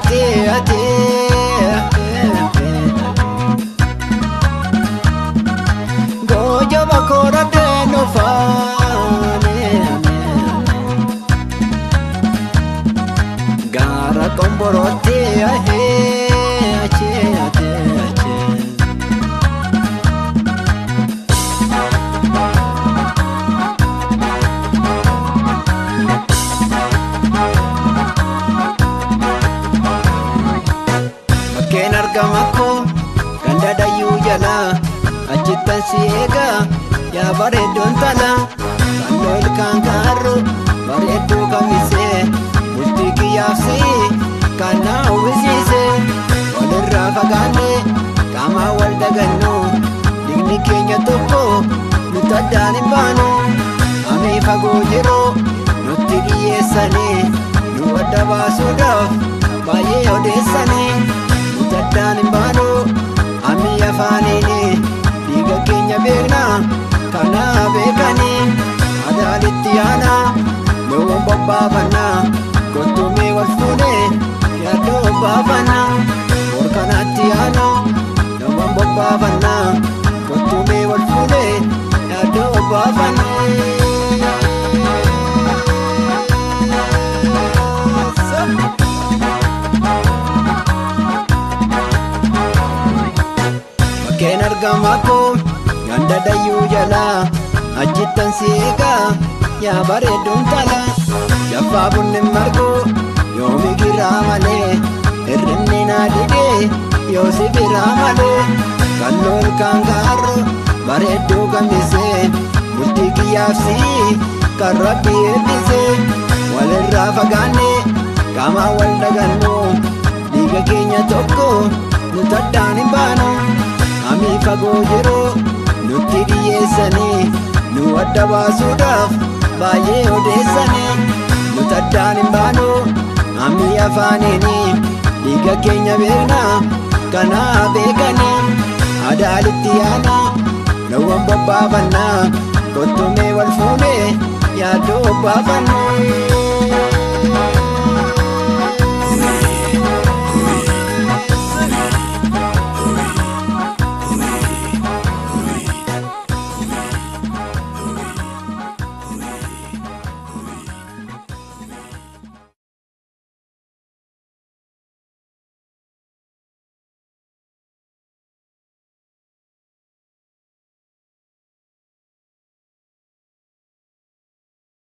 qomborotti ati gojo bakora deno fane gara qomborotti ahe ache ate ache Bakkeen argamako ganda dayyuu jala achittan si eega yaa bareeddoon tala fannoo ilkaan kaarru bareedduu kamisee bultii kiyyaafsi kan na uwwisiise walirraa fagaanne qaamaa wal dagannu dhiigni keenya tokko nuti addaan hin baanu amii fagoo jiruu nutti dhiyyeessanii nu adda baasuudhaaf baay'ee odeessanii nuti addaan hin baanu amii afaaniini dhiiga keenya beekna kana beekanii adaalitti yaana loon bobbaafanna kottumee wal fuune yaadoo baafanna borkanaatti yaano loon bobbaafanna kottumee wal fuune yaadoo baafanna Bakkeen argamako ganda dayyuu jala achittan si eega yaa bareeddoon tala jaffaa bunni margu yoomi giraa malee hirrinni naa didee yoo si biraa malee kalloo ilkaan kaarru bareedduu kamisee bultii kiyyaafsi kan rabbi eebbisee walirraa fagaanne qaamaa wal dagannu dhiiga keenya tokko nuti addaan hin baanu amii fagoo jiruu nutti dhiyyeessanii nu adda baasuudhaaf baay'ee odeessanii nuti addaan hin baanu amii afaaniini dhiiga keenya beekna kana beekanii adaalitti yaana loon bobbaafanna kottumee wal fuune yaadoo baafanna